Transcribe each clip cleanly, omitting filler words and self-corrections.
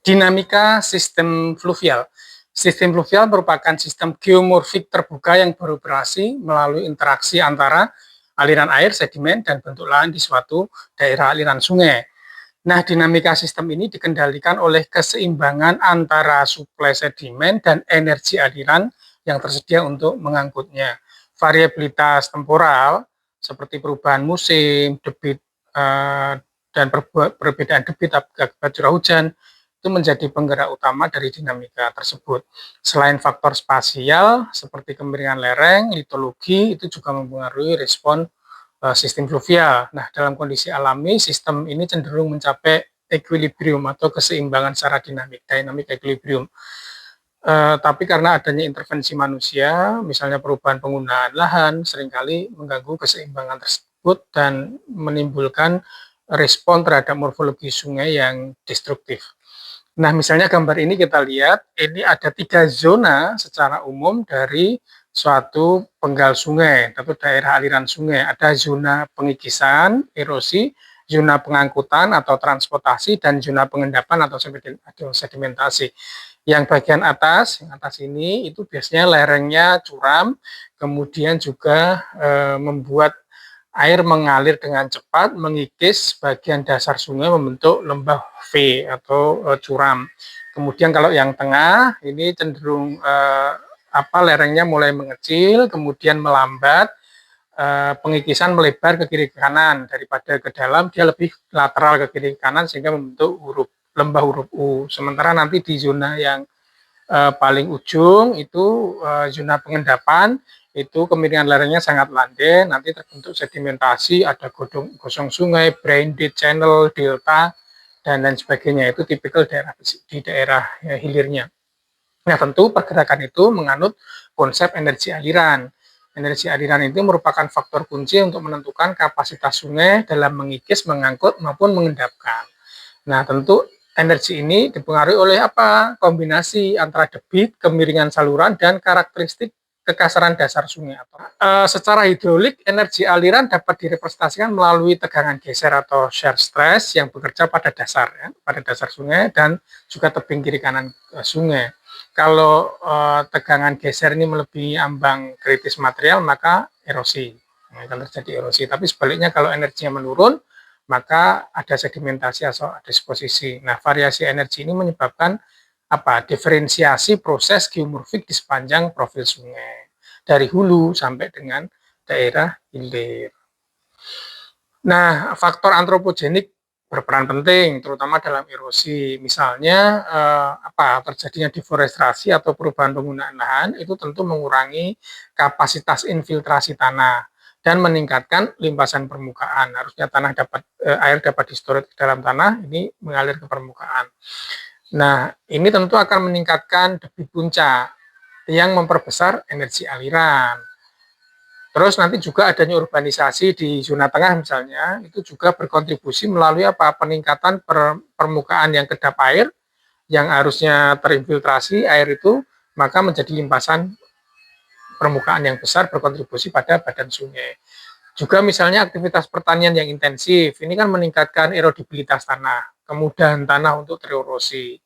Dinamika sistem fluvial. Sistem fluvial merupakan sistem geomorfik terbuka yang beroperasi melalui interaksi antara aliran air, sedimen, dan bentuk lahan di suatu daerah aliran sungai. Nah, dinamika sistem ini dikendalikan oleh keseimbangan antara suplai sedimen dan energi aliran yang tersedia untuk mengangkutnya. Variabilitas temporal seperti perubahan musim, debit, dan perbedaan debit akibat curah hujan itu menjadi penggerak utama dari dinamika tersebut. Selain faktor spasial seperti kemiringan lereng, litologi itu juga mempengaruhi respon sistem fluvial. Nah, dalam kondisi alami, sistem ini cenderung mencapai equilibrium atau keseimbangan secara dynamic equilibrium. Tapi karena adanya intervensi manusia, misalnya perubahan penggunaan lahan, seringkali mengganggu keseimbangan tersebut dan menimbulkan respon terhadap morfologi sungai yang destruktif. Nah, misalnya gambar ini kita lihat, ini ada 3 zona secara umum dari suatu penggal sungai atau daerah aliran sungai. Ada zona pengikisan, erosi, zona pengangkutan atau transportasi, dan zona pengendapan atau sedimentasi. Yang bagian atas, yang atas ini itu biasanya lerengnya curam, kemudian juga membuat air mengalir dengan cepat, mengikis bagian dasar sungai membentuk lembah V atau curam. Kemudian kalau yang tengah ini cenderung lerengnya mulai mengecil, kemudian melambat, pengikisan melebar ke kiri ke kanan daripada ke dalam, dia lebih lateral ke kiri ke kanan sehingga membentuk lembah huruf U. Sementara nanti di zona yang paling ujung itu zona pengendapan, itu kemiringan lerengnya sangat landai, nanti terbentuk sedimentasi, ada gosong sungai, braided channel, delta, dan lain sebagainya. Itu tipikal di daerah hilirnya. Nah, tentu pergerakan itu menganut konsep energi aliran. Energi aliran itu merupakan faktor kunci untuk menentukan kapasitas sungai dalam mengikis, mengangkut, maupun mengendapkan. Nah, tentu energi ini dipengaruhi oleh apa? Kombinasi antara debit, kemiringan saluran, dan karakteristik kekasaran dasar sungai. Secara hidrolik, energi aliran dapat direpresentasikan melalui tegangan geser atau shear stress yang bekerja pada dasar, pada dasar sungai dan juga tebing kiri kanan sungai. Kalau tegangan geser ini melebihi ambang kritis material, maka erosi, akan terjadi erosi. Tapi sebaliknya kalau energinya menurun, maka ada sedimentasi atau disposisi. Nah, variasi energi ini menyebabkan diferensiasi proses geomorfik di sepanjang profil sungai dari hulu sampai dengan daerah hilir. Nah, faktor antropogenik berperan penting terutama dalam erosi. Misalnya terjadinya deforestasi atau perubahan penggunaan lahan itu tentu mengurangi kapasitas infiltrasi tanah dan meningkatkan limpasan permukaan. Harusnya air dapat di-storage ke dalam tanah, ini mengalir ke permukaan. Nah, ini tentu akan meningkatkan debit puncak yang memperbesar energi aliran. Terus nanti juga adanya urbanisasi di zona tengah misalnya, itu juga berkontribusi melalui peningkatan permukaan yang kedap air, yang harusnya terinfiltrasi air itu, maka menjadi limpasan permukaan yang besar berkontribusi pada badan sungai. Juga misalnya aktivitas pertanian yang intensif, ini kan meningkatkan erodibilitas tanah, kemudahan tanah untuk tererosi.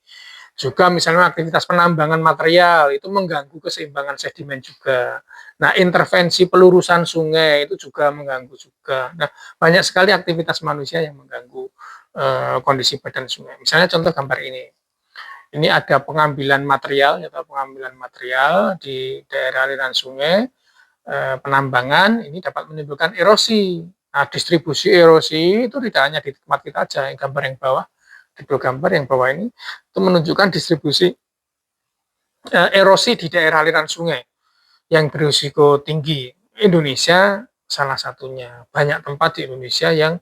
Juga misalnya aktivitas penambangan material, itu mengganggu keseimbangan sedimen juga. Nah, intervensi pelurusan sungai itu juga mengganggu juga. Nah, banyak sekali aktivitas manusia yang mengganggu kondisi badan sungai. Misalnya contoh gambar ini. Ini ada pengambilan material di daerah aliran sungai, penambangan ini dapat menimbulkan erosi. Nah, distribusi erosi itu tidak hanya di tempat kita aja, yang gambar yang bawah, di dua gambar yang bawah ini itu menunjukkan distribusi erosi di daerah aliran sungai yang berisiko tinggi. Indonesia salah satunya. Banyak tempat di Indonesia yang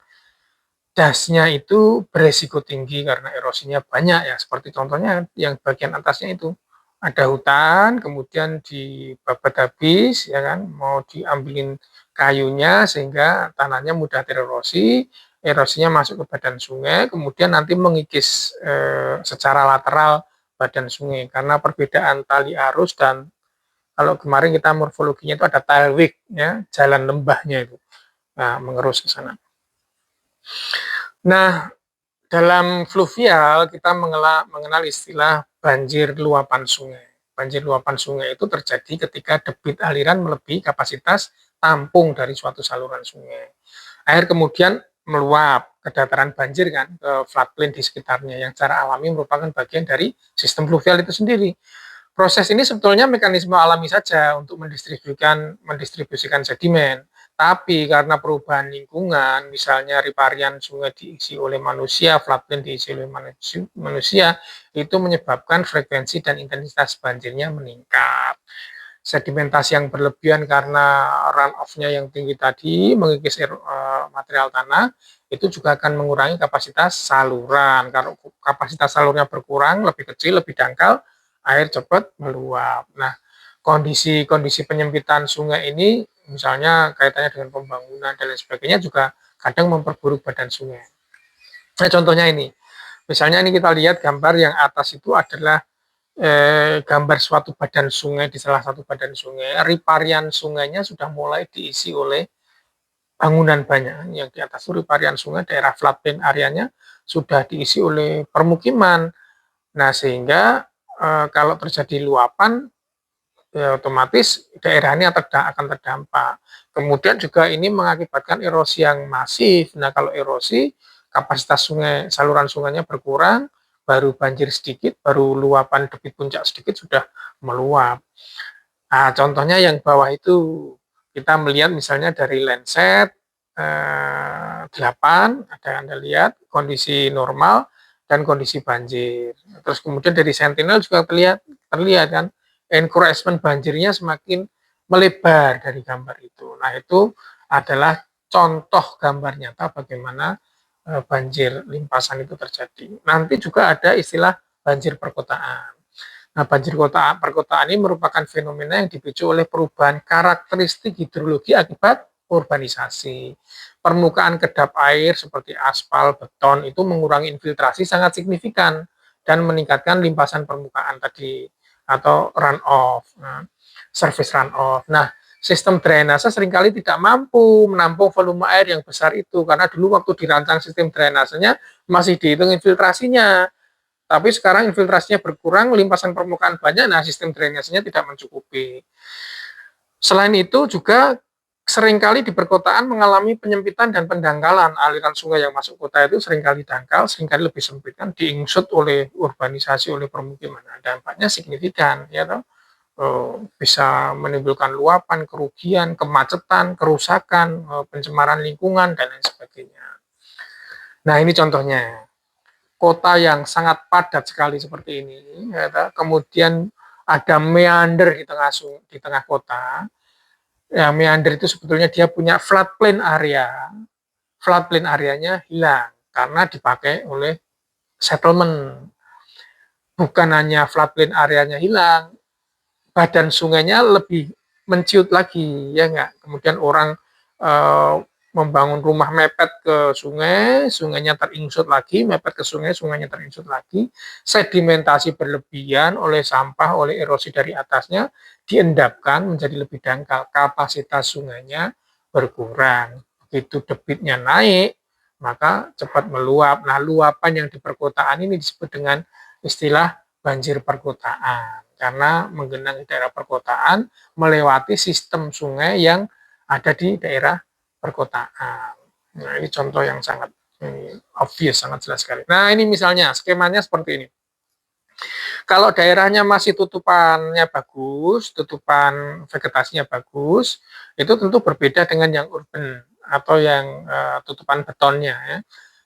dasnya itu beresiko tinggi karena erosinya banyak ya, seperti contohnya yang bagian atasnya itu. Ada hutan, kemudian dibabat habis, ya kan, mau diambilin kayunya sehingga tanahnya mudah tererosi, erosinya masuk ke badan sungai, kemudian nanti mengikis secara lateral badan sungai karena perbedaan tali arus dan kalau kemarin kita morfologinya itu ada tailweg, ya, jalan lembahnya itu, nah, mengerus ke sana. Nah, Dalam fluvial kita mengenal istilah banjir luapan sungai. Banjir luapan sungai itu terjadi ketika debit aliran melebihi kapasitas tampung dari suatu saluran sungai. Air kemudian meluap ke dataran banjir kan, ke floodplain di sekitarnya yang secara alami merupakan bagian dari sistem fluvial itu sendiri. Proses ini sebetulnya mekanisme alami saja untuk mendistribusikan sedimen. Tapi karena perubahan lingkungan, misalnya riparian sungai diisi oleh manusia, floodplain diisi oleh manusia, itu menyebabkan frekuensi dan intensitas banjirnya meningkat. Sedimentasi yang berlebihan karena runoff-nya yang tinggi tadi mengikis material tanah, itu juga akan mengurangi kapasitas saluran. Kalau kapasitas salurnya berkurang, lebih kecil, lebih dangkal, air cepat meluap. Nah, kondisi penyempitan sungai ini misalnya kaitannya dengan pembangunan dan lain sebagainya juga kadang memperburuk badan sungai. Nah, contohnya ini. Misalnya ini kita lihat gambar yang atas itu adalah gambar suatu badan sungai di salah satu badan sungai. Riparian sungainya sudah mulai diisi oleh bangunan banyak. Yang di atas itu riparian sungai, daerah floodplain areanya sudah diisi oleh permukiman. Nah, sehingga kalau terjadi luapan, ya otomatis daerah ini akan terdampak. Kemudian juga ini mengakibatkan erosi yang masif. Nah, kalau erosi, kapasitas sungai, saluran sungainya berkurang, baru banjir sedikit, baru luapan debit puncak sedikit sudah meluap. Nah, contohnya yang bawah itu kita melihat misalnya dari Landsat 8, ada Anda lihat kondisi normal dan kondisi banjir. Terus kemudian dari Sentinel juga terlihat kan encroachment banjirnya semakin melebar dari gambar itu. Nah, itu adalah contoh gambar nyata bagaimana banjir limpasan itu terjadi. Nanti juga ada istilah banjir perkotaan. Nah, banjir perkotaan ini merupakan fenomena yang dipicu oleh perubahan karakteristik hidrologi akibat urbanisasi. Permukaan kedap air seperti aspal, beton itu mengurangi infiltrasi sangat signifikan dan meningkatkan limpasan permukaan tadi atau runoff, surface runoff. Nah, sistem drainase seringkali tidak mampu menampung volume air yang besar itu karena dulu waktu dirancang sistem drainasenya masih dihitung infiltrasinya. Tapi sekarang infiltrasinya berkurang, limpasan permukaan banyak, nah sistem drainasenya tidak mencukupi. Selain itu juga seringkali di perkotaan mengalami penyempitan dan pendangkalan. Aliran sungai yang masuk kota itu seringkali dangkal, seringkali lebih sempit kan, diingsut oleh urbanisasi, oleh permukiman. Nah, dampaknya signifikan, ya toh. Bisa menimbulkan luapan, kerugian, kemacetan, kerusakan, pencemaran lingkungan, dan lain sebagainya. Nah, ini contohnya. Kota yang sangat padat sekali seperti ini, ya, kemudian ada meander di tengah kota. Ya, meander itu sebetulnya dia punya floodplain area. Floodplain areanya hilang karena dipakai oleh settlement. Bukan hanya floodplain areanya hilang, badan sungainya lebih menciut lagi, ya enggak. Kemudian orang membangun rumah mepet ke sungai, sungainya teringsut lagi, mepet ke sungai, sungainya teringsut lagi, sedimentasi berlebihan oleh sampah, oleh erosi dari atasnya, diendapkan menjadi lebih dangkal, kapasitas sungainya berkurang. Begitu debitnya naik, maka cepat meluap. Nah, luapan yang di perkotaan ini disebut dengan istilah banjir perkotaan, karena menggenangi daerah perkotaan melewati sistem sungai yang ada di daerah perkotaan. Nah, ini contoh yang sangat obvious, sangat jelas sekali. Nah, ini misalnya skemanya seperti ini. Kalau daerahnya masih tutupannya bagus, tutupan vegetasinya bagus, itu tentu berbeda dengan yang urban atau yang tutupan betonnya. Ya.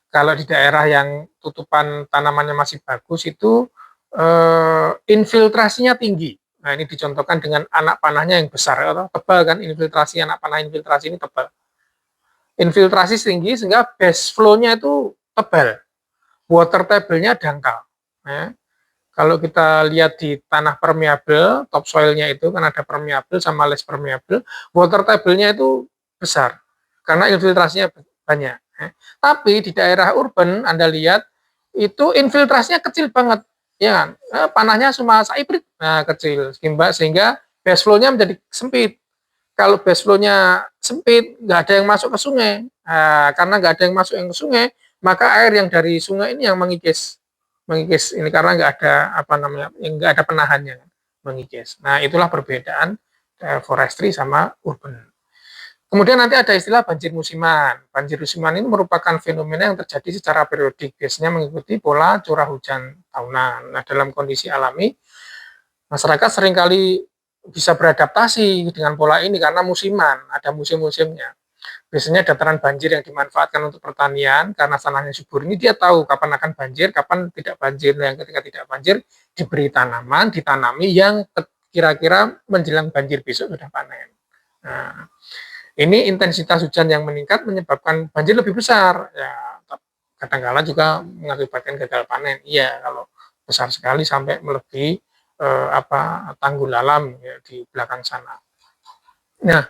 Kalau di daerah yang tutupan tanamannya masih bagus itu infiltrasinya tinggi. Nah, ini dicontohkan dengan anak panahnya yang besar, atau tebal kan, infiltrasi anak panah infiltrasi ini tebal. Infiltrasi tinggi sehingga base flow-nya itu tebal, water table-nya dangkal. Ya. Kalau kita lihat di tanah permeable, topsoil-nya itu kan ada permeable sama less permeable, water table-nya itu besar karena infiltrasinya banyak. Ya. Tapi di daerah urban Anda lihat itu infiltrasinya kecil banget, ya kan? Panahnya cuma saiprit, nah kecil, sehingga base flow-nya menjadi sempit. Kalau base flow-nya sempit, nggak ada yang masuk ke sungai. Nah, karena nggak ada yang masuk ke sungai, maka air yang dari sungai ini yang mengikis ini karena nggak ada nggak ada penahannya, mengikis. Nah, itulah perbedaan forestry sama urban. Kemudian nanti ada istilah banjir musiman. Banjir musiman ini merupakan fenomena yang terjadi secara periodik, biasanya mengikuti pola curah hujan tahunan. Nah, dalam kondisi alami, masyarakat seringkali bisa beradaptasi dengan pola ini karena musiman, ada musim-musimnya. Biasanya dataran banjir yang dimanfaatkan untuk pertanian karena tanahnya subur ini dia tahu kapan akan banjir, kapan tidak banjir. Nah, yang ketika tidak banjir diberi tanaman, ditanami yang kira-kira menjelang banjir besok sudah panen. Nah, ini intensitas hujan yang meningkat menyebabkan banjir lebih besar. Ya, kadang-kala juga mengakibatkan gagal panen. Iya, kalau besar sekali sampai melebihi tanggul alam ya, di belakang sana. Nah,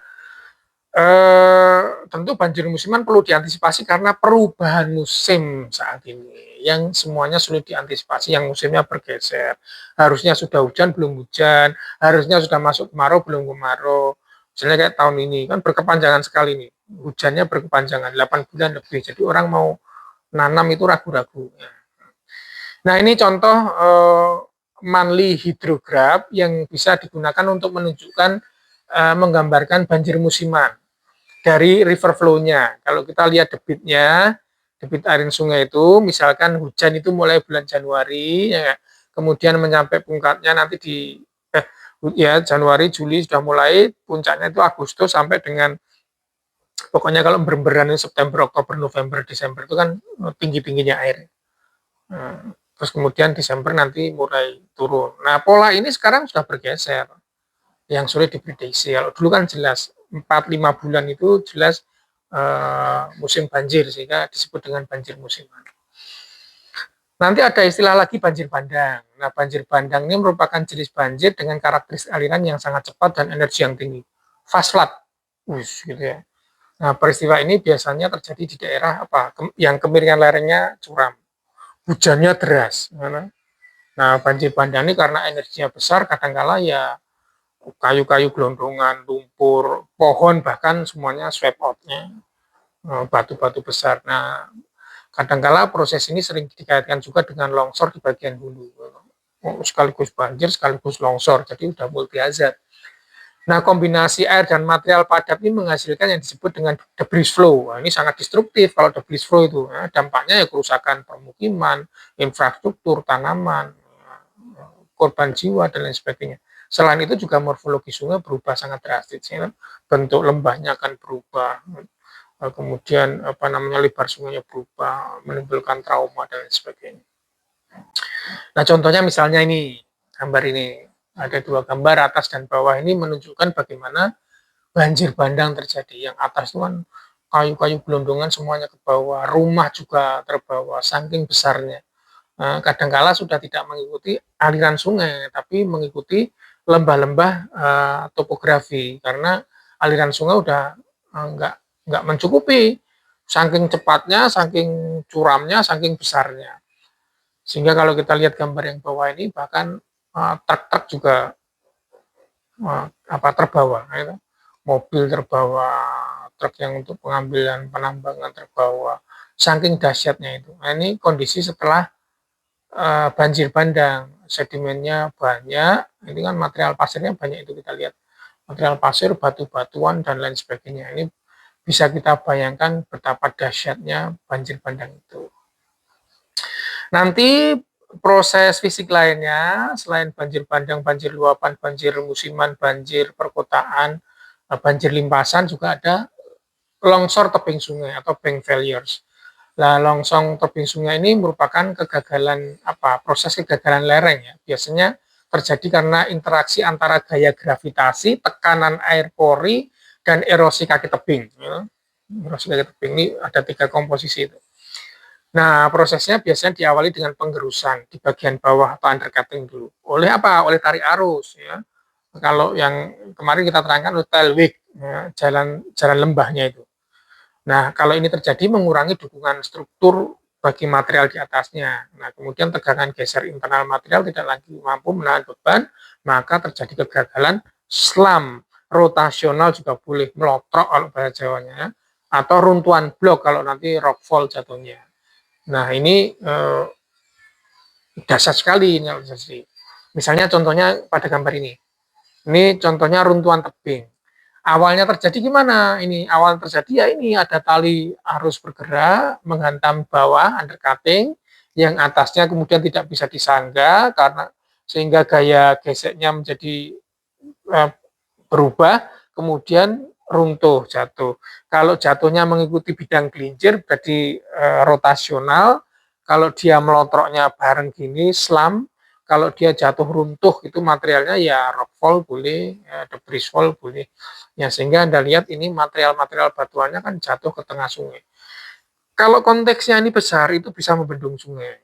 tentu banjir musiman perlu diantisipasi karena perubahan musim saat ini yang semuanya sulit diantisipasi, yang musimnya bergeser. Harusnya sudah hujan belum hujan, harusnya sudah masuk kemarau belum kemarau. Misalnya kayak tahun ini kan berkepanjangan sekali nih, hujannya berkepanjangan 8 bulan lebih. Jadi orang mau nanam itu ragu-ragu. Nah, ini contoh monthly hydrograph yang bisa digunakan untuk menunjukkan menggambarkan banjir musiman dari river flow-nya. Kalau kita lihat debitnya, debit air sungai itu, misalkan hujan itu mulai bulan Januari, ya, kemudian menyampai puncaknya nanti di Januari, Juli sudah mulai, puncaknya itu Agustus sampai dengan pokoknya kalau beremberan September, Oktober, November, Desember itu kan tinggi-tingginya air. Terus kemudian Desember nanti mulai turun. Nah, pola ini sekarang sudah bergeser, yang sulit diprediksi. Kalau dulu kan jelas 4-5 bulan itu jelas musim banjir, sehingga disebut dengan banjir musiman. Nanti ada istilah lagi banjir bandang. Nah, banjir bandang ini merupakan jenis banjir dengan karakteristik aliran yang sangat cepat dan energi yang tinggi. Fast flood. Gitu ya. Nah, peristiwa ini biasanya terjadi di daerah yang kemiringan lerengnya curam. Hujannya deras. Nah, banjir bandang ini karena energinya besar, kadang-kala ya kayu-kayu gelondongan, lumpur, pohon, bahkan semuanya swept out-nya, batu-batu besar. Nah, kadang-kala proses ini sering dikaitkan juga dengan longsor di bagian hulu. Sekaligus banjir, sekaligus longsor, jadi udah multi hazard. Nah, kombinasi air dan material padat ini menghasilkan yang disebut dengan debris flow. Nah, ini sangat destruktif kalau debris flow itu. Nah, dampaknya ya kerusakan permukiman, infrastruktur, tanaman, korban jiwa, dan lain sebagainya. Selain itu juga morfologi sungai berubah sangat drastis, ya. Bentuk lembahnya akan berubah, kemudian lebar sungainya berubah, menimbulkan trauma dan lain sebagainya. Nah, contohnya misalnya ini, gambar ini, ada 2 gambar atas dan bawah ini menunjukkan bagaimana banjir bandang terjadi. Yang atas itu kan kayu-kayu gelondongan semuanya ke bawah, rumah juga terbawa, saking besarnya. Kadangkala sudah tidak mengikuti aliran sungai, tapi mengikuti lembah-lembah topografi, karena aliran sungai udah nggak mencukupi, saking cepatnya, saking curamnya, saking besarnya. Sehingga kalau kita lihat gambar yang bawah ini, bahkan truk-truk juga terbawa, gitu. Mobil terbawa, truk yang untuk pengambilan penambangan terbawa, saking dahsyatnya itu. Nah, ini kondisi setelah banjir bandang, sedimennya banyak, ini kan material pasirnya banyak, itu kita lihat material pasir, batu-batuan, dan lain sebagainya. Ini bisa kita bayangkan betapa dahsyatnya banjir bandang itu. Nanti proses fisik lainnya selain banjir bandang, banjir luapan, banjir musiman, banjir perkotaan, banjir limpasan, juga ada longsor tebing sungai atau bank failures. Nah, longsor tebing sungai ini merupakan proses kegagalan lereng ya. Biasanya terjadi karena interaksi antara gaya gravitasi, tekanan air pori, dan erosi kaki tebing. Ya. Erosi kaki tebing ini ada 3 komposisi itu. Nah, prosesnya biasanya diawali dengan penggerusan di bagian bawah atau undercutting dulu. Oleh apa? Oleh tarik arus. Ya. Kalau yang kemarin kita terangkan oleh tailweg, ya, jalan lembahnya itu. Nah, kalau ini terjadi mengurangi dukungan struktur bagi material di atasnya. Nah, kemudian tegangan geser internal material tidak lagi mampu menahan beban, maka terjadi kegagalan slam. Rotasional juga boleh, melotrok kalau bahasa Jawanya, ya. Atau runtuhan blok kalau nanti rockfall jatuhnya. Nah, ini dasar sekali ini. Misalnya contohnya pada gambar ini. Ini contohnya runtuhan tebing. Awalnya terjadi gimana? Ini awal terjadi ya ini ada tali arus bergerak menghantam bawah undercutting yang atasnya kemudian tidak bisa disangga karena sehingga gaya geseknya menjadi berubah, kemudian runtuh jatuh. Kalau jatuhnya mengikuti bidang gelincir berarti rotasional. Kalau dia melotroknya bareng gini slam, kalau dia jatuh runtuh itu materialnya ya rockfall boleh, debris fall boleh. Ya sehingga Anda lihat ini material-material batuannya kan jatuh ke tengah sungai. Kalau konteksnya ini besar itu bisa membendung sungai.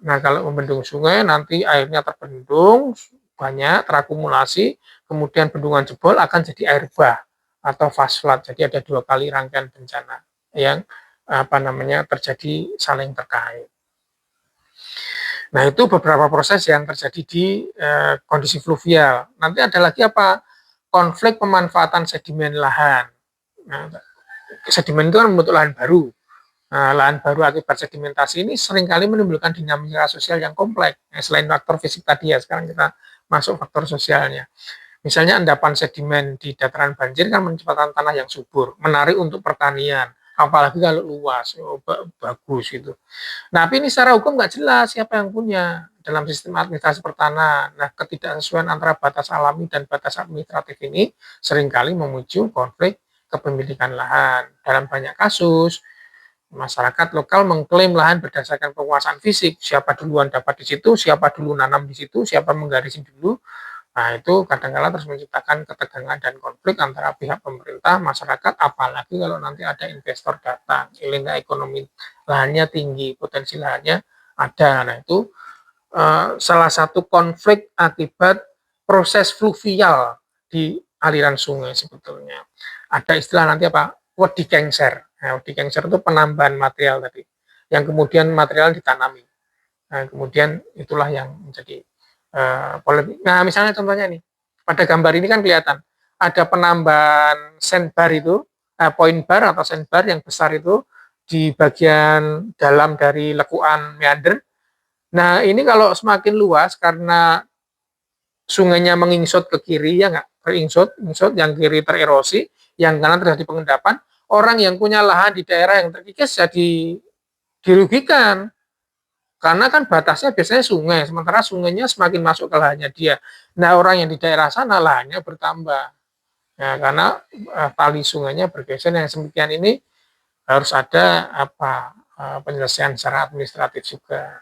Nah, kalau membendung sungai nanti airnya terbendung banyak terakumulasi, kemudian bendungan jebol akan jadi air bah atau fast flood. Jadi ada 2 kali rangkaian bencana yang terjadi saling terkait. Nah, itu beberapa proses yang terjadi di kondisi fluvial. Nanti ada lagi apa? Konflik pemanfaatan sedimen lahan. Nah, sedimen itu kan membentuk lahan baru. Nah, lahan baru akibat sedimentasi ini seringkali menimbulkan dinamika sosial yang kompleks. Nah, selain faktor fisik tadi ya, sekarang kita masuk faktor sosialnya. Misalnya endapan sedimen di dataran banjir kan menciptakan tanah yang subur, menarik untuk pertanian, apalagi kalau luas, bagus gitu. Nah, tapi ini secara hukum nggak jelas siapa yang punya dalam sistem administrasi pertanahan. Nah, ketidaksesuaian antara batas alami dan batas administratif ini seringkali memicu konflik kepemilikan lahan. Dalam banyak kasus, masyarakat lokal mengklaim lahan berdasarkan penguasaan fisik, siapa duluan dapat di situ, siapa dulu nanam di situ, siapa menggarisin dulu. Nah, itu kadang-kala terus menciptakan ketegangan dan konflik antara pihak pemerintah, masyarakat, apalagi kalau nanti ada investor datang, nilai ekonomi lahannya tinggi, potensi lahannya ada. Nah, itu salah satu konflik akibat proses fluvial di aliran sungai sebetulnya. Ada istilah nanti apa? Wedi kengser. Nah, wedi kengser itu penambahan material tadi, yang kemudian material ditanami. Nah, kemudian itulah yang menjadi polemik. Nah, misalnya contohnya nih, pada gambar ini kan kelihatan ada penambahan sandbar itu, point bar atau sandbar yang besar itu di bagian dalam dari lekuan meander. Nah, ini kalau semakin luas karena sungainya mengingsut ke kiri, ya nggak? Teringsut, yang kiri tererosi, yang kanan terjadi pengendapan, orang yang punya lahan di daerah yang terkikis jadi dirugikan. Karena kan batasnya biasanya sungai, sementara sungainya semakin masuk ke lahannya dia. Nah, orang yang di daerah sana lahannya bertambah. Ya, karena tali sungainya bergeser yang semikian ini harus ada penyelesaian secara administratif juga.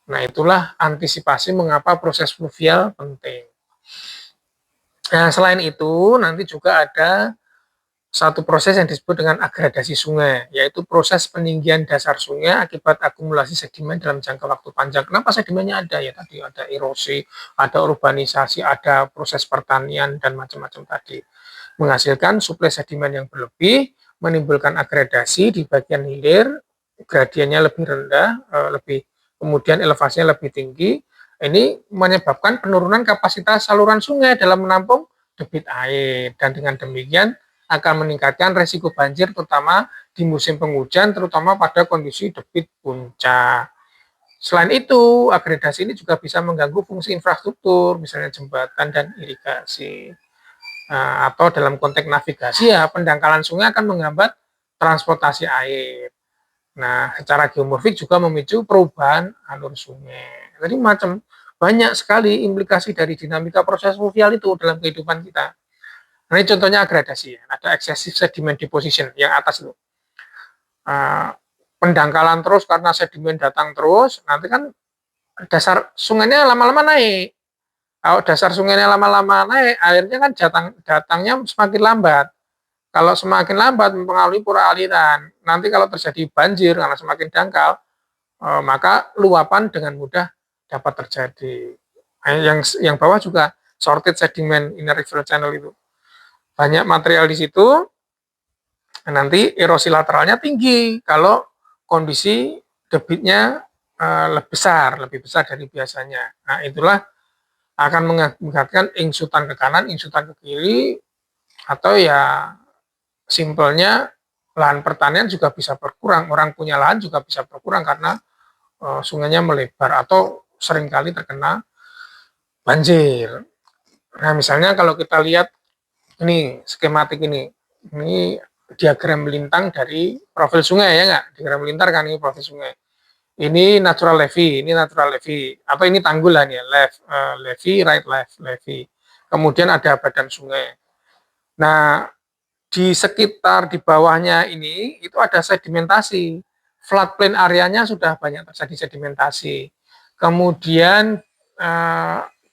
Nah, itulah antisipasi mengapa proses fluvial penting. Nah, selain itu, nanti juga ada satu proses yang disebut dengan agradasi sungai, yaitu proses peninggian dasar sungai akibat akumulasi sedimen dalam jangka waktu panjang. Kenapa sedimennya ada? Ya tadi ada erosi, ada urbanisasi, ada proses pertanian, dan macam-macam tadi. Menghasilkan suplai sedimen yang berlebih, menimbulkan agradasi di bagian hilir, gradiennya lebih rendah, kemudian elevasinya lebih tinggi. Ini menyebabkan penurunan kapasitas saluran sungai dalam menampung debit air, dan dengan demikian akan meningkatkan resiko banjir terutama di musim penghujan, terutama pada kondisi debit puncak. Selain itu, agregasi ini juga bisa mengganggu fungsi infrastruktur, misalnya jembatan dan irigasi. Atau dalam konteks navigasi ya, pendangkalan sungai akan menghambat transportasi air. Nah, secara geomorfik juga memicu perubahan alur sungai. Jadi banyak sekali implikasi dari dinamika proses fluvial itu dalam kehidupan kita. Nah, ini contohnya agradasi, ada excessive sediment deposition yang atas itu. Pendangkalan terus karena sedimen datang terus, nanti kan dasar sungainya lama-lama naik. Kalau dasar sungainya lama-lama naik, airnya kan datangnya semakin lambat. Kalau semakin lambat mempengaruhi pura aliran. Nanti kalau terjadi banjir karena semakin dangkal, maka luapan dengan mudah dapat terjadi. Yang bawah juga sorted sediment inner river channel itu. Banyak material di situ, nanti erosi lateralnya tinggi kalau kondisi debitnya lebih besar dari biasanya. Nah, itulah akan mengakibatkan ingsutan ke kanan, ingsutan ke kiri, atau ya simpelnya lahan pertanian juga bisa berkurang, orang punya lahan juga bisa berkurang karena sungainya melebar atau seringkali terkena banjir. Nah, misalnya kalau kita lihat ini skematik ini diagram lintang dari profil sungai ya nggak? Diagram lintar kan ini profil sungai. Ini natural levee, ini natural levee, atau ini tanggul lah nih, levee, right left levee. Kemudian ada badan sungai. Nah, di sekitar di bawahnya ini itu ada sedimentasi. Floodplain areanya sudah banyak terjadi sedimentasi. Kemudian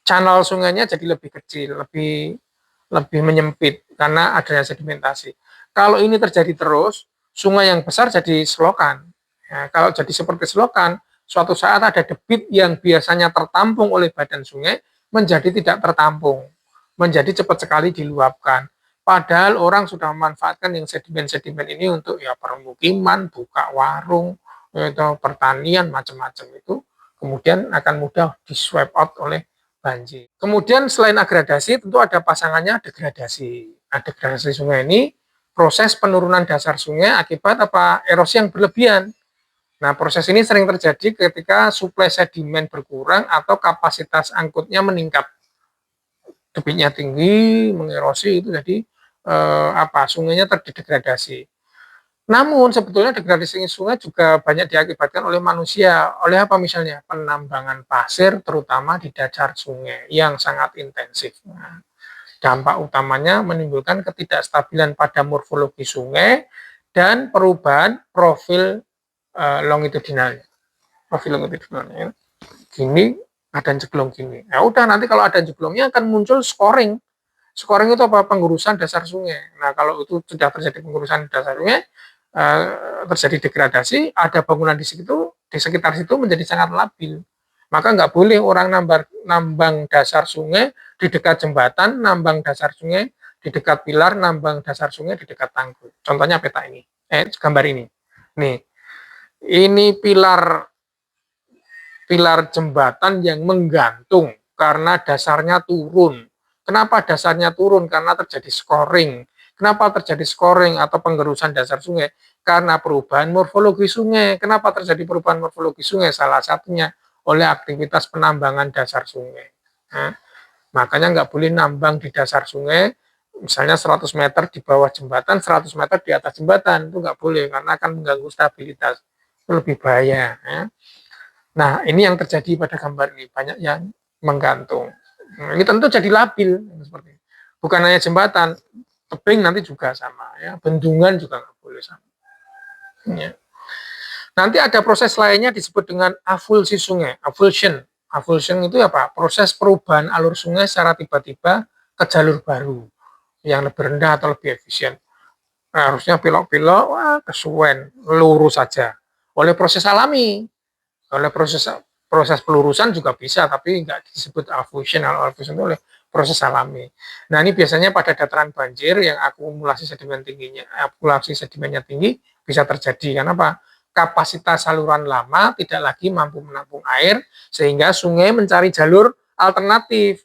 channel sungainya jadi lebih kecil, lebih menyempit karena adanya sedimentasi. Kalau ini terjadi terus, sungai yang besar jadi selokan. Ya, kalau jadi seperti selokan, suatu saat ada debit yang biasanya tertampung oleh badan sungai menjadi tidak tertampung, menjadi cepat sekali diluapkan. Padahal orang sudah memanfaatkan yang sedimen-sedimen ini untuk ya permukiman, buka warung, atau pertanian macam-macam itu, kemudian akan mudah di swipe out oleh banjir. Kemudian selain agradasi tentu ada pasangannya degradasi. Nah, degradasi sungai ini proses penurunan dasar sungai akibat apa? Erosi yang berlebihan. Nah, proses ini sering terjadi ketika suplai sedimen berkurang atau kapasitas angkutnya meningkat. Debitnya tinggi, mengerosi itu jadi sungainya terdegradasi. Namun sebetulnya degradasi sungai juga banyak diakibatkan oleh manusia. Oleh apa misalnya? Penambangan pasir terutama di dasar sungai yang sangat intensif. Nah, dampak utamanya menimbulkan ketidakstabilan pada morfologi sungai dan perubahan profil longitudinalnya. Profil longitudinalnya. Gini, ada jeglong gini. Ya udah nanti kalau ada jeglongnya akan muncul scoring. Scoring itu apa? Penggurusan dasar sungai. Nah, kalau itu sudah terjadi penggurusan dasar sungai, terjadi degradasi, ada bangunan di sekitar situ menjadi sangat labil. Maka nggak boleh orang nambang dasar sungai di dekat jembatan, nambang dasar sungai di dekat pilar, nambang dasar sungai di dekat tanggul. Contohnya peta ini, gambar ini. Nih, ini pilar jembatan yang menggantung karena dasarnya turun. Kenapa dasarnya turun? Karena terjadi scoring. Kenapa terjadi scoring atau penggerusan dasar sungai? Karena perubahan morfologi sungai. Kenapa terjadi perubahan morfologi sungai? Salah satunya oleh aktivitas penambangan dasar sungai. Nah, makanya nggak boleh nambang di dasar sungai, misalnya 100 meter di bawah jembatan, 100 meter di atas jembatan, itu nggak boleh karena akan mengganggu stabilitas. Itu lebih bahaya. Ya. Nah, ini yang terjadi pada gambar ini, banyak yang menggantung. Nah, ini tentu jadi labil seperti ini. Bukan hanya jembatan, tebing nanti juga sama, ya. Bendungan juga nggak boleh sama. Ya. Nanti ada proses lainnya disebut dengan avulsi sungai, avulsion. Avulsion itu apa? Proses perubahan alur sungai secara tiba-tiba ke jalur baru yang lebih rendah atau lebih efisien. Nah, harusnya pilok-pilok, wah kesuwen, lurus saja. Oleh proses alami, oleh proses pelurusan juga bisa, tapi nggak disebut avulsion. Avulsion itu oleh proses alami. Nah, ini biasanya pada dataran banjir yang akumulasi sedimennya tinggi bisa terjadi. Kenapa? Kapasitas saluran lama tidak lagi mampu menampung air sehingga sungai mencari jalur alternatif.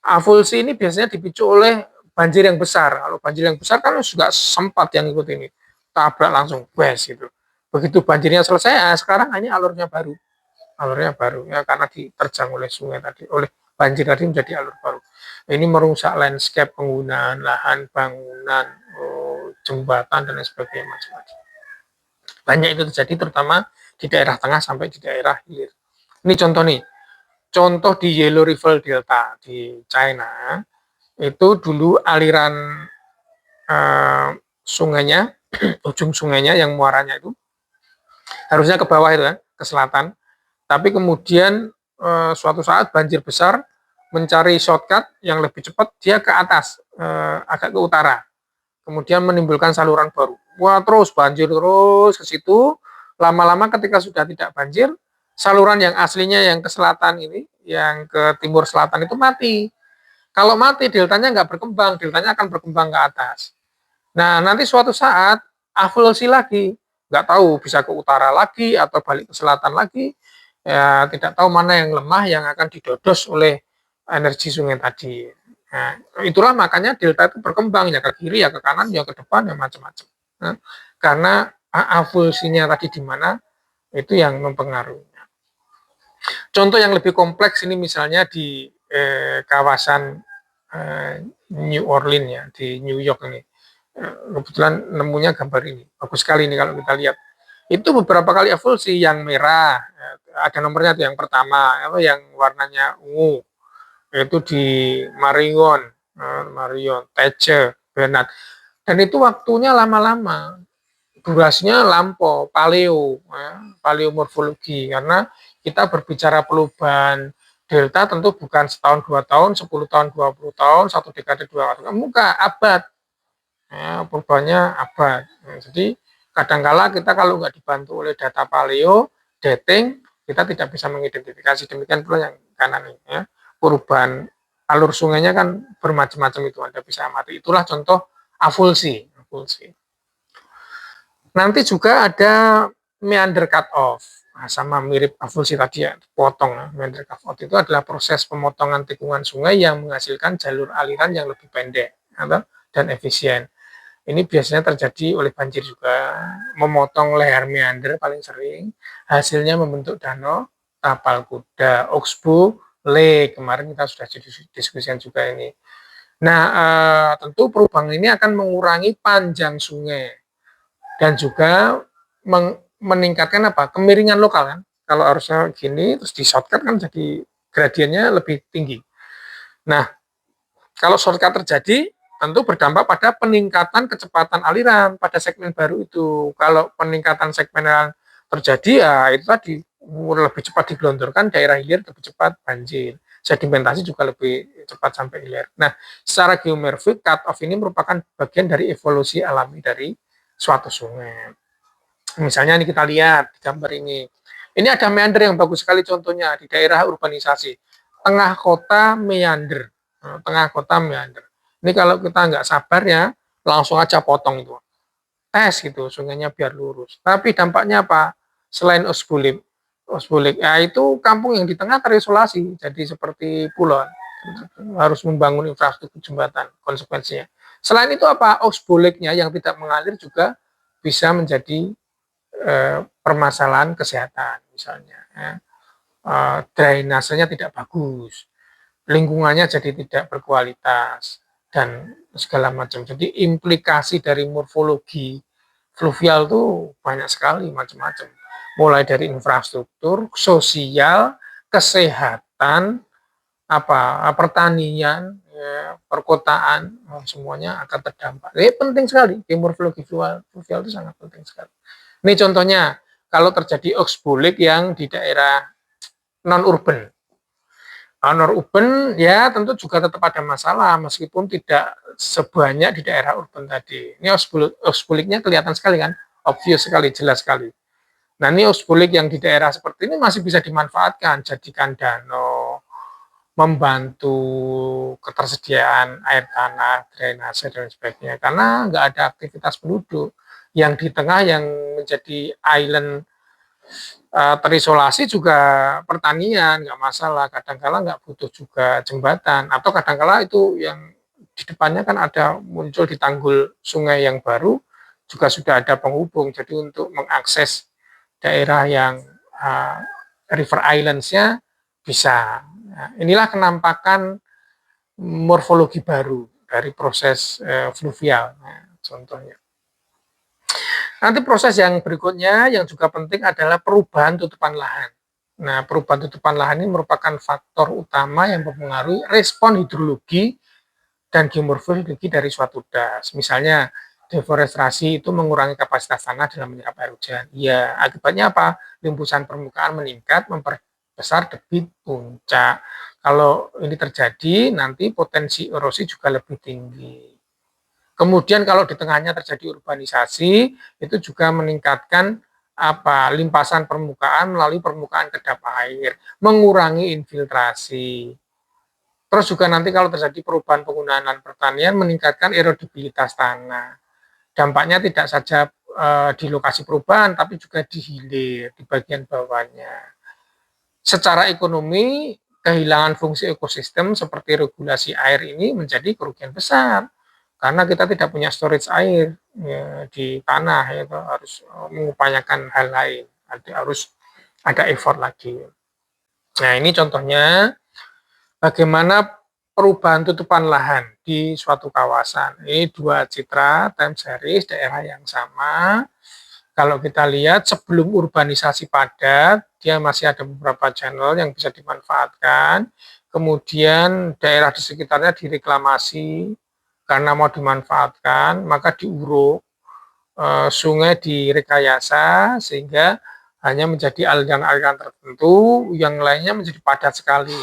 Avulsi ini biasanya dipicu oleh banjir yang besar. Kalau banjir yang besar kan juga sempat yang ikut ini, tabrak langsung, wes gitu. Begitu banjirnya selesai, sekarang hanya alurnya baru ya karena diterjang oleh sungai tadi, oleh banjir tadi menjadi alur baru. Ini merusak landscape penggunaan lahan, bangunan, jembatan dan lain sebagainya macam-macam. Banyak itu terjadi terutama di daerah tengah sampai di daerah hilir. Ini contoh di Yellow River Delta di China, itu dulu aliran sungainya, ujung sungainya yang muaranya itu harusnya ke bawah itu kan, ke selatan. Tapi kemudian suatu saat banjir besar mencari shortcut yang lebih cepat, dia ke atas, agak ke utara. Kemudian menimbulkan saluran baru. Wah, terus banjir terus ke situ. Lama-lama ketika sudah tidak banjir, saluran yang aslinya yang ke selatan ini, yang ke timur selatan itu mati. Kalau mati, deltanya nggak berkembang, deltanya akan berkembang ke atas. Nah, nanti suatu saat avulsi lagi, nggak tahu bisa ke utara lagi atau balik ke selatan lagi, ya tidak tahu mana yang lemah yang akan didodos oleh energi sungai tadi. Nah, itulah makanya delta itu berkembang ya ke kiri ya ke kanan ya ke depan ya macam-macam. Nah, karena avulsinya tadi di mana itu yang mempengaruhi. Contoh yang lebih kompleks ini misalnya di kawasan New Orleans ya, di New York ini. Kebetulan nemunya gambar ini, bagus sekali ini kalau kita lihat. Itu beberapa kali evolusi yang merah, ada nomornya tuh yang pertama, yang warnanya ungu, yaitu di Marion, Teche, Bernard. Dan itu waktunya lama-lama, durasinya lampau, paleomorfologi, karena kita berbicara perubahan delta tentu bukan setahun 2 tahun, 10 tahun, 20 tahun, 1 dekade 2 tahun, muka abad, perubahannya abad. Jadi kadangkala kita kalau nggak dibantu oleh data paleo, dating, kita tidak bisa mengidentifikasi. Demikian pula yang kanan ini, perubahan alur sungainya kan bermacam-macam itu, Anda bisa amati. Itulah contoh avulsi. Nanti juga ada meander cut-off, sama mirip avulsi tadi ya, potong. Meander cut-off itu adalah proses pemotongan tikungan sungai yang menghasilkan jalur aliran yang lebih pendek dan efisien. Ini biasanya terjadi oleh banjir juga, memotong leher meander paling sering, hasilnya membentuk danau, tapal kuda, oxbow, lake. Kemarin kita sudah diskusikan juga ini. Nah, tentu perubahan ini akan mengurangi panjang sungai dan juga meningkatkan kemiringan lokal kan. Kalau harusnya gini terus di shortcut kan jadi gradiennya lebih tinggi. Nah, kalau shortcut terjadi tentu berdampak pada peningkatan kecepatan aliran pada segmen baru itu. Kalau peningkatan segmen terjadi ya itu tadi lebih cepat digelontorkan daerah hilir, lebih cepat banjir. Sedimentasi juga lebih cepat sampai hilir. Nah, secara geomorfik cut-off ini merupakan bagian dari evolusi alami dari suatu sungai. Misalnya ini kita lihat di gambar ini. Ini ada meander yang bagus sekali contohnya di daerah urbanisasi. Tengah kota meander. Tengah kota meander. Ini kalau kita nggak sabar ya, langsung aja potong itu. Tes gitu, sungainya biar lurus. Tapi dampaknya apa? Selain osbulik, ya itu kampung yang di tengah terisolasi, jadi seperti pulau. Harus membangun infrastruktur jembatan, konsekuensinya. Selain itu apa? Osbuliknya yang tidak mengalir juga bisa menjadi permasalahan kesehatan, misalnya. Drainasenya tidak bagus, lingkungannya jadi tidak berkualitas, dan segala macam. Jadi implikasi dari morfologi fluvial itu banyak sekali, macam-macam. Mulai dari infrastruktur, sosial, kesehatan, pertanian, perkotaan, semuanya akan terdampak. Ini penting sekali, morfologi fluvial itu sangat penting sekali. Ini contohnya, kalau terjadi oxbolik yang di daerah non-urban. Non-urban ya tentu juga tetap ada masalah meskipun tidak sebanyak di daerah urban tadi. Ini oxboliknya kelihatan sekali kan, obvious sekali, jelas sekali. Nah ini oxbolik yang di daerah seperti ini masih bisa dimanfaatkan, jadikan danau, membantu ketersediaan air tanah, drainase dan sebagainya. Karena nggak ada aktivitas penduduk. Yang di tengah yang menjadi island terisolasi juga pertanian, nggak masalah. Kadangkala nggak butuh juga jembatan, atau kadangkala itu yang di depannya kan ada muncul di tanggul sungai yang baru juga sudah ada penghubung. Jadi untuk mengakses daerah yang river islands-nya bisa. Nah, inilah kenampakan morfologi baru dari proses fluvial. Nah, contohnya. Nanti proses yang berikutnya yang juga penting adalah perubahan tutupan lahan. Nah, perubahan tutupan lahan ini merupakan faktor utama yang mempengaruhi respon hidrologi dan geomorfologi dari suatu das. Misalnya, deforestasi itu mengurangi kapasitas tanah dalam menyerap air hujan. Ya, akibatnya apa? Limbusan permukaan meningkat, memperbesar debit puncak. Kalau ini terjadi, nanti potensi erosi juga lebih tinggi. Kemudian kalau di tengahnya terjadi urbanisasi, itu juga meningkatkan limpasan permukaan melalui permukaan kedap air, mengurangi infiltrasi. Terus juga nanti kalau terjadi perubahan penggunaan lahan pertanian, meningkatkan erodibilitas tanah. Dampaknya tidak saja di lokasi perubahan, tapi juga di hilir, di bagian bawahnya. Secara ekonomi, kehilangan fungsi ekosistem seperti regulasi air ini menjadi kerugian besar. karena kita tidak punya storage air ya, di tanah, ya, harus mengupayakan hal lain, harus ada effort lagi. Nah, ini contohnya bagaimana perubahan tutupan lahan di suatu kawasan. Ini dua citra time series daerah yang sama. Kalau kita lihat sebelum urbanisasi padat, dia masih ada beberapa channel yang bisa dimanfaatkan. Kemudian daerah di sekitarnya direklamasi karena mau dimanfaatkan, maka diuruk, sungai direkayasa sehingga hanya menjadi aliran-aliran tertentu, yang lainnya menjadi padat sekali.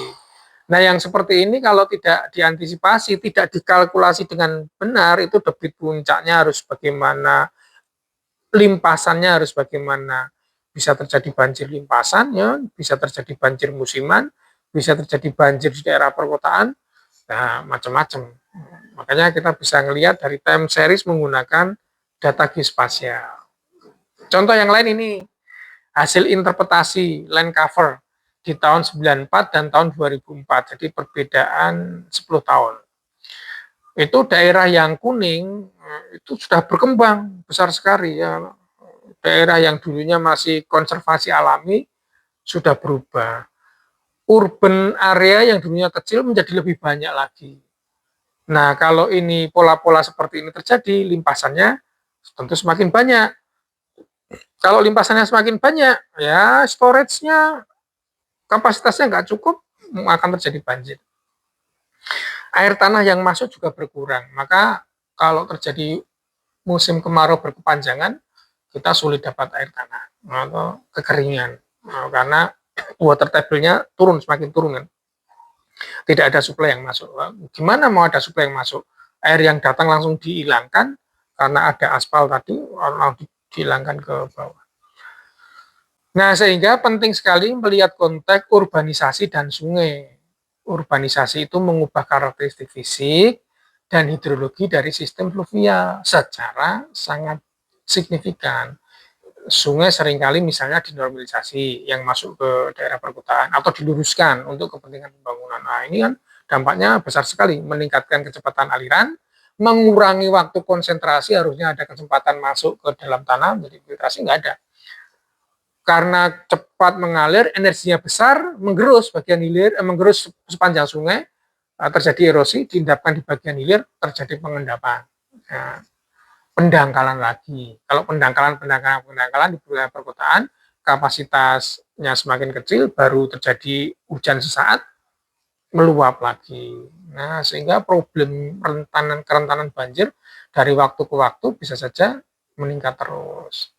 Nah, yang seperti ini kalau tidak diantisipasi, tidak dikalkulasi dengan benar, itu debit puncaknya harus bagaimana, limpasannya harus bagaimana. Bisa terjadi banjir limpasan, ya, bisa terjadi banjir musiman, bisa terjadi banjir di daerah perkotaan, nah macam-macam. Makanya kita bisa melihat dari time series menggunakan data geospasial. Contoh yang lain ini, hasil interpretasi land cover di tahun 94 dan tahun 2004, jadi perbedaan 10 tahun. Itu daerah yang kuning, itu sudah berkembang besar sekali, ya. Daerah yang dulunya masih konservasi alami, sudah berubah. Urban area yang dulunya kecil menjadi lebih banyak lagi. Nah, kalau ini pola-pola seperti ini terjadi, limpasannya tentu semakin banyak. Kalau limpasannya semakin banyak, ya storage-nya, kapasitasnya nggak cukup, akan terjadi banjir. Air tanah yang masuk juga berkurang, maka kalau terjadi musim kemarau berkepanjangan, kita sulit dapat air tanah atau kekeringan, karena water table-nya turun, semakin turun kan. Tidak ada suplai yang masuk. Gimana mau ada suplai yang masuk? Air yang datang langsung dihilangkan karena ada aspal tadi, langsung dihilangkan ke bawah. Nah, sehingga penting sekali melihat konteks urbanisasi dan sungai. Urbanisasi itu mengubah karakteristik fisik dan hidrologi dari sistem fluvial secara sangat signifikan. Sungai seringkali misalnya dinormalisasi yang masuk ke daerah perkotaan atau diluruskan untuk kepentingan pembangunan. Nah, ini kan dampaknya besar sekali, meningkatkan kecepatan aliran, mengurangi waktu konsentrasi, harusnya ada kesempatan masuk ke dalam tanah, jadi filtrasi nggak ada. Karena cepat mengalir, energinya besar, menggerus bagian hilir, menggerus sepanjang sungai, terjadi erosi, diendapkan di bagian hilir, terjadi pengendapan. Nah, pendangkalan lagi. Kalau pendangkalan di wilayah perkotaan, kapasitasnya semakin kecil, baru terjadi hujan sesaat, meluap lagi. Nah, sehingga problem kerentanan banjir dari waktu ke waktu bisa saja meningkat terus.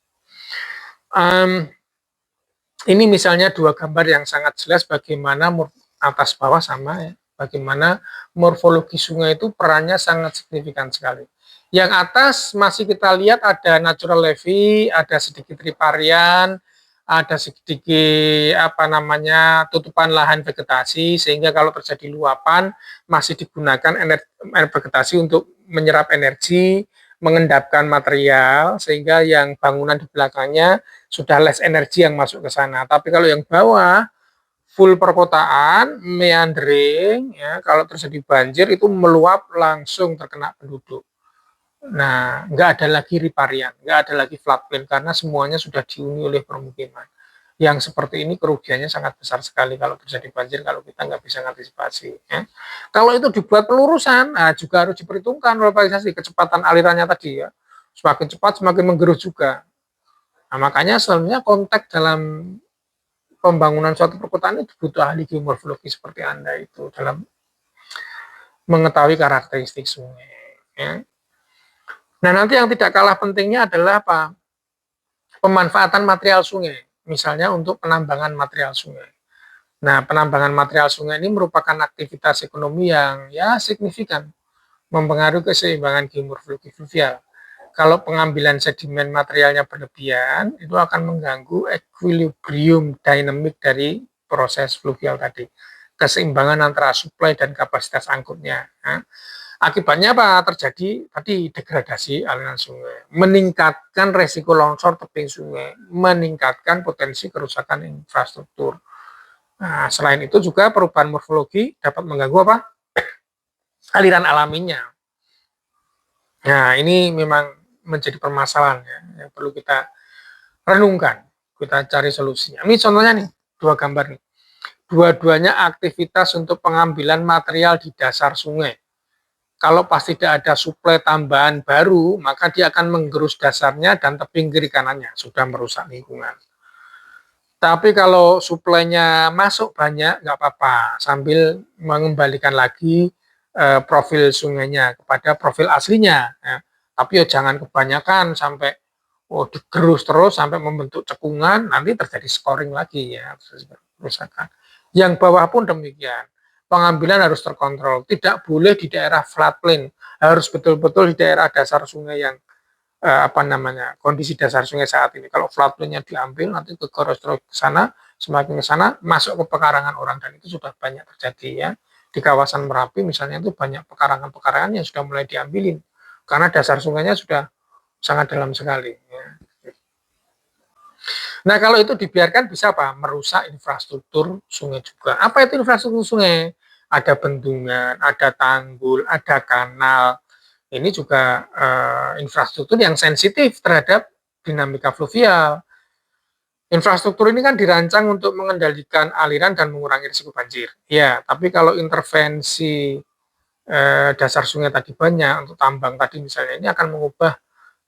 Ini misalnya dua gambar yang sangat jelas bagaimana atas bawah sama, ya, bagaimana morfologi sungai itu perannya sangat signifikan sekali. Yang atas masih kita lihat ada natural levee, ada sedikit riparian, ada sedikit tutupan lahan vegetasi, sehingga kalau terjadi luapan masih digunakan air vegetasi untuk menyerap energi, mengendapkan material, sehingga yang bangunan di belakangnya sudah less energi yang masuk ke sana. Tapi kalau yang bawah full perkotaan, meandering, ya, kalau terjadi banjir itu meluap langsung terkena penduduk. Nah, nggak ada lagi riparian, nggak ada lagi floodplain karena semuanya sudah dihuni oleh permukiman. Yang seperti ini kerugiannya sangat besar sekali kalau terjadi banjir, kalau kita nggak bisa mengantisipasi. Ya. Kalau itu dibuat pelurusan, nah juga harus diperhitungkan urbanisasi, kecepatan alirannya tadi, ya. Semakin cepat semakin menggerus juga. Nah, makanya sebenarnya konteks dalam pembangunan suatu perkotaan itu butuh ahli geomorfologi seperti Anda itu dalam mengetahui karakteristik sungai. Ya. Nah, nanti yang tidak kalah pentingnya adalah apa? Pemanfaatan material sungai, misalnya untuk penambangan material sungai. Nah, penambangan material sungai ini merupakan aktivitas ekonomi yang ya signifikan, mempengaruhi keseimbangan geomorfologi fluvial. Kalau pengambilan sedimen materialnya berlebihan, itu akan mengganggu equilibrium dinamik dari proses fluvial tadi. Keseimbangan antara suplai dan kapasitas angkutnya. Nah, akibatnya apa? Terjadi tadi degradasi aliran sungai, meningkatkan resiko longsor tebing sungai, meningkatkan potensi kerusakan infrastruktur. Nah, selain itu juga perubahan morfologi dapat mengganggu apa? Aliran alaminya. Nah, ini memang menjadi permasalahan ya, yang perlu kita renungkan, kita cari solusinya. Ini contohnya nih, 2 gambar nih. Dua-duanya aktivitas untuk pengambilan material di dasar sungai. Kalau pas tidak ada suplai tambahan baru, maka dia akan menggerus dasarnya dan tebing kiri kanannya, sudah merusak lingkungan. Tapi kalau suplainya masuk banyak, nggak apa-apa, sambil mengembalikan lagi profil sungainya kepada profil aslinya. Ya. Tapi ya jangan kebanyakan sampai digerus terus sampai membentuk cekungan, nanti terjadi scoring lagi ya, kerusakan. Yang bawah pun demikian. Pengambilan harus terkontrol, tidak boleh di daerah floodplain, harus betul-betul di daerah dasar sungai yang kondisi dasar sungai saat ini. Kalau floodplain-nya diambil nanti ke sana, semakin ke sana masuk ke pekarangan orang dan itu sudah banyak terjadi ya. Di kawasan Merapi misalnya itu banyak pekarangan-pekarangan yang sudah mulai diambilin karena dasar sungainya sudah sangat dalam sekali ya. Nah, kalau itu dibiarkan bisa apa? Merusak infrastruktur sungai juga. Apa itu infrastruktur sungai? Ada bendungan, ada tanggul, ada kanal. Ini juga infrastruktur yang sensitif terhadap dinamika fluvial. Infrastruktur ini kan dirancang untuk mengendalikan aliran dan mengurangi risiko banjir. Ya, tapi kalau intervensi dasar sungai tadi banyak untuk tambang tadi misalnya, ini akan mengubah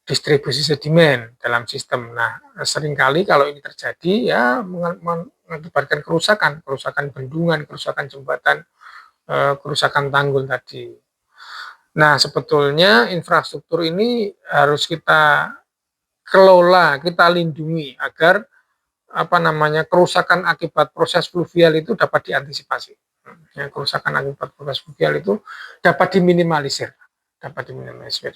distribusi sedimen dalam sistem. Nah, seringkali kalau ini terjadi ya mengakibatkan kerusakan, kerusakan bendungan, kerusakan jembatan, kerusakan tanggul tadi. Nah, sebetulnya infrastruktur ini harus kita kelola, kita lindungi agar kerusakan akibat proses fluvial itu dapat diantisipasi. Ya, kerusakan akibat proses fluvial itu dapat diminimalisir, dapat diminimalisir.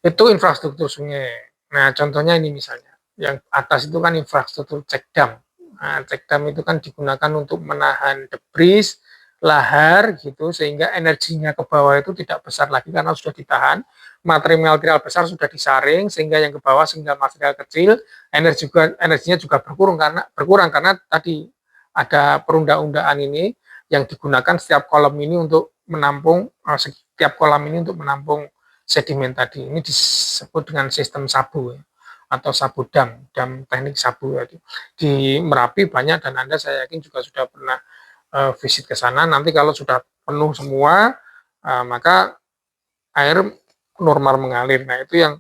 Itu infrastruktur sungai. Nah, contohnya ini misalnya, yang atas itu kan infrastruktur check dam. Nah, check dam itu kan digunakan untuk menahan debris, lahar gitu, sehingga energinya ke bawah itu tidak besar lagi karena sudah ditahan. Material-material besar sudah disaring sehingga yang ke bawah sehingga material kecil energinya juga berkurang karena tadi ada perundang-undangan ini yang digunakan setiap kolam ini untuk menampung sedimen tadi. Ini disebut dengan sistem sabu ya, atau sabu dam, dam teknik sabu ya. Di Merapi banyak dan Anda saya yakin juga sudah pernah visit ke sana. Nanti kalau sudah penuh semua, maka air normal mengalir. Nah, itu yang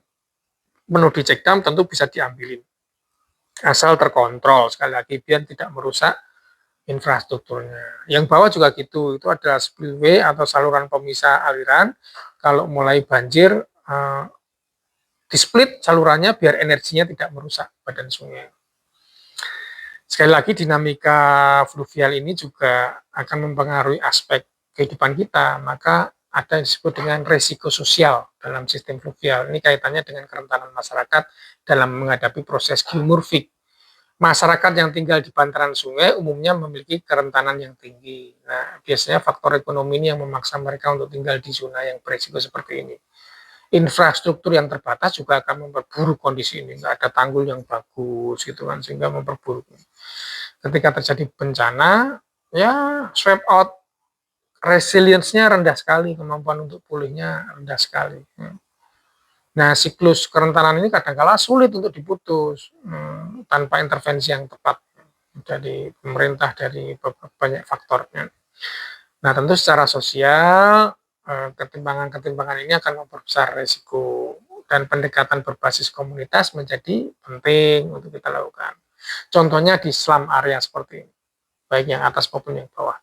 penuh di check dam tentu bisa diambilin. Asal terkontrol, sekali lagi, biar tidak merusak infrastrukturnya. Yang bawah juga gitu, itu adalah spillway atau saluran pemisah aliran. Kalau mulai banjir, di split salurannya biar energinya tidak merusak badan sungai. Sekali lagi dinamika fluvial ini juga akan mempengaruhi aspek kehidupan kita, maka ada yang disebut dengan resiko sosial dalam sistem fluvial. Ini kaitannya dengan kerentanan masyarakat dalam menghadapi proses geomorfik. Masyarakat yang tinggal di bantaran sungai umumnya memiliki kerentanan yang tinggi. Nah, biasanya faktor ekonomi ini yang memaksa mereka untuk tinggal di zona yang berisiko seperti ini. Infrastruktur yang terbatas juga akan memperburuk kondisi ini. Nggak ada tanggul yang bagus gitu kan, sehingga memperburuk. Ketika terjadi bencana, ya swipe out, resilience-nya rendah sekali, kemampuan untuk pulihnya rendah sekali. Nah, siklus kerentanan ini kadang-kala sulit untuk diputus tanpa intervensi yang tepat dari pemerintah, dari banyak faktornya. Nah, tentu secara sosial ketimpangan-ketimpangan ini akan memperbesar resiko dan pendekatan berbasis komunitas menjadi penting untuk kita lakukan. Contohnya di slum area seperti ini, baik yang atas maupun yang bawah.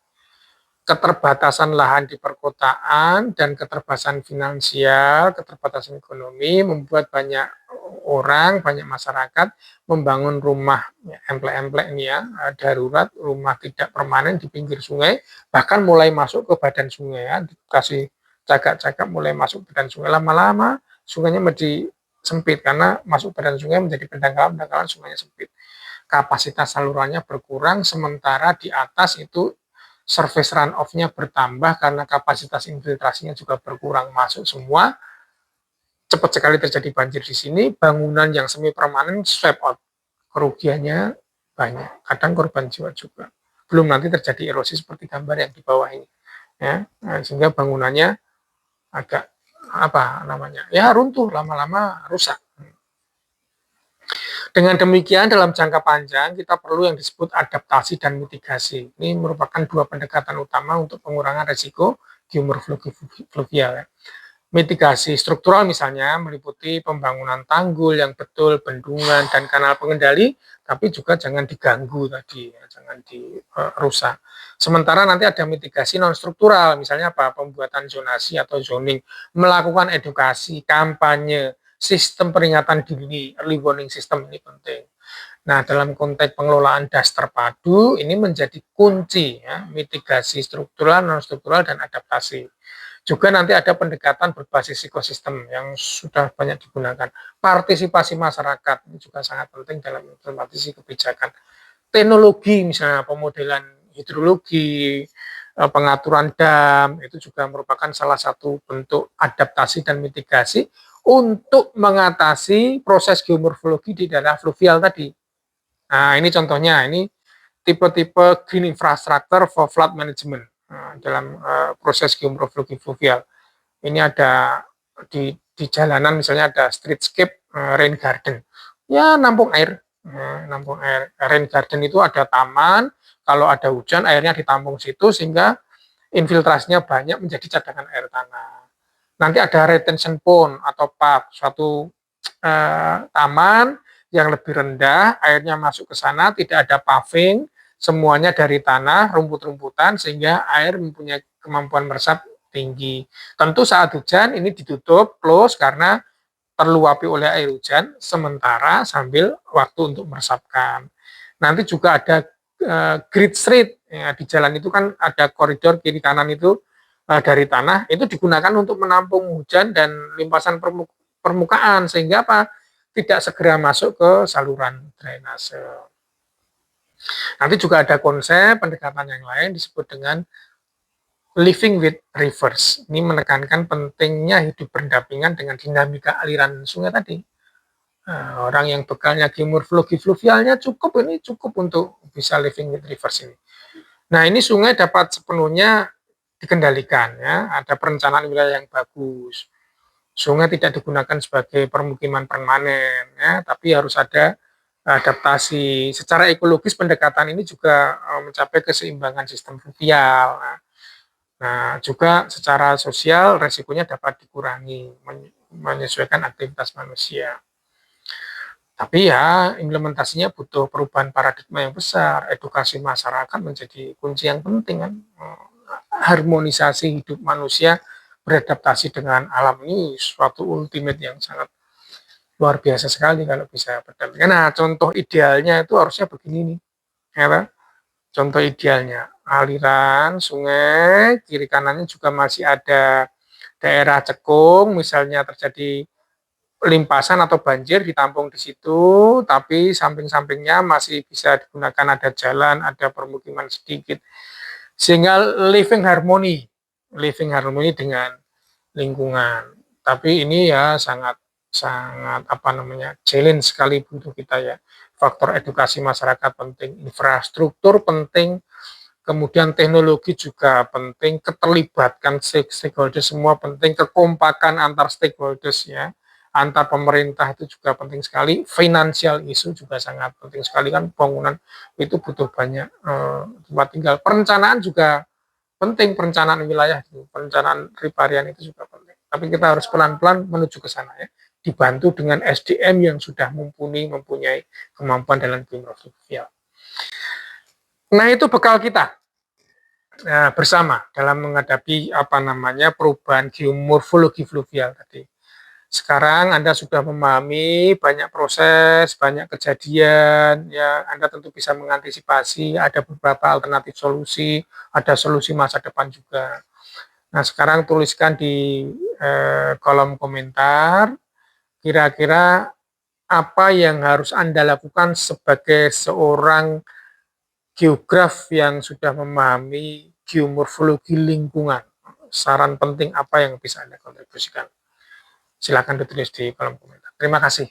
Keterbatasan lahan di perkotaan dan keterbatasan finansial, keterbatasan ekonomi membuat banyak orang, banyak masyarakat membangun rumah emplek-emplek ini ya, darurat, rumah tidak permanen di pinggir sungai, bahkan mulai masuk ke badan sungai ya, dikasih cagak-cagak mulai masuk badan sungai, lama-lama sungainya menjadi sempit karena masuk badan sungai menjadi pendangkalan sungainya sempit. Kapasitas salurannya berkurang, sementara di atas itu surface runoff-nya bertambah karena kapasitas infiltrasinya juga berkurang, masuk semua, cepat sekali terjadi banjir di sini, bangunan yang semi permanen swipe out, kerugiannya banyak, kadang korban jiwa juga. Belum nanti terjadi erosi seperti gambar yang di bawah ini, ya, sehingga bangunannya agak apa namanya, ya runtuh, lama-lama rusak. Dengan demikian, dalam jangka panjang kita perlu yang disebut adaptasi dan mitigasi. Ini merupakan dua pendekatan utama untuk pengurangan risiko geomorfologi fluvial. Ya. Mitigasi struktural misalnya meliputi pembangunan tanggul yang betul, bendungan, dan kanal pengendali, tapi juga jangan diganggu tadi, ya, jangan dirusak. Sementara nanti ada mitigasi non-struktural, misalnya apa? Pembuatan zonasi atau zoning, melakukan edukasi, kampanye, sistem peringatan dini, early warning system ini penting. Nah, dalam konteks pengelolaan das terpadu, ini menjadi kunci, ya, mitigasi struktural, non-struktural, dan adaptasi. Juga nanti ada pendekatan berbasis ekosistem yang sudah banyak digunakan. Partisipasi masyarakat ini juga sangat penting dalam implementasi kebijakan. Teknologi misalnya pemodelan hidrologi, pengaturan dam, itu juga merupakan salah satu bentuk adaptasi dan mitigasi untuk mengatasi proses geomorfologi di daerah fluvial tadi. Nah, ini contohnya, ini tipe-tipe green infrastructure for flood management dalam proses geomorfologi fluvial. Ini ada di jalanan misalnya ada streetscape rain garden. Ya, nampung air. Nampung air. Rain garden itu ada taman, kalau ada hujan airnya ditampung situ sehingga infiltrasinya banyak menjadi cadangan air tanah. Nanti ada retention pond atau park, suatu taman yang lebih rendah, airnya masuk ke sana, tidak ada paving, semuanya dari tanah, rumput-rumputan, sehingga air mempunyai kemampuan meresap tinggi. Tentu saat hujan ini ditutup, close, karena terluapi oleh air hujan, sementara sambil waktu untuk meresapkan. Nanti juga ada grid street, ya, di jalan itu kan ada koridor kiri kanan itu dari tanah, itu digunakan untuk menampung hujan dan limpasan permukaan, sehingga apa? Tidak segera masuk ke saluran drainase. Nanti juga ada konsep pendekatan yang lain disebut dengan living with rivers. Ini menekankan pentingnya hidup berdampingan dengan dinamika aliran sungai tadi. Orang yang bekalnya geomorfologi fluvialnya cukup untuk bisa living with rivers ini. Nah, ini sungai dapat sepenuhnya dikendalikan, ya. Ada perencanaan wilayah yang bagus. Sungai tidak digunakan sebagai permukiman permanen, ya, tapi harus ada adaptasi. Secara ekologis pendekatan ini juga mencapai keseimbangan sistem fluvial. Nah, juga secara sosial resikonya dapat dikurangi, menyesuaikan aktivitas manusia. Tapi ya implementasinya butuh perubahan paradigma yang besar, edukasi masyarakat menjadi kunci yang penting kan. Harmonisasi hidup manusia beradaptasi dengan alam ini suatu ultimate yang sangat luar biasa sekali kalau bisa berdampingan. Nah, contoh idealnya itu harusnya begini nih, ya. Contoh idealnya, aliran sungai, kiri kanannya juga masih ada daerah cekung, misalnya terjadi limpasan atau banjir ditampung di situ, tapi samping-sampingnya masih bisa digunakan, ada jalan, ada permukiman sedikit, sehingga living harmony dengan lingkungan. Tapi ini ya sangat challenge sekali untuk kita ya. Faktor edukasi masyarakat penting, infrastruktur penting, kemudian teknologi juga penting, keterlibatan stakeholders semua penting, kekompakan antar stakeholders ya, antar pemerintah itu juga penting sekali, financial issue juga sangat penting sekali kan, bangunan itu butuh banyak tempat tinggal, perencanaan juga penting, perencanaan wilayah, perencanaan riparian itu juga penting. Tapi kita harus pelan-pelan menuju ke sana ya, dibantu dengan SDM yang sudah mempunyai kemampuan dalam geomorfologi. Nah, itu bekal kita bersama dalam menghadapi perubahan geomorfologi fluvial tadi. Sekarang Anda sudah memahami banyak proses, banyak kejadian, ya Anda tentu bisa mengantisipasi, ada beberapa alternatif solusi, ada solusi masa depan juga. Nah, sekarang tuliskan di kolom komentar, kira-kira apa yang harus Anda lakukan sebagai seorang geograf yang sudah memahami geomorfologi lingkungan. Saran penting apa yang bisa Anda kontribusikan? Silakan ditulis di kolom komentar. Terima kasih.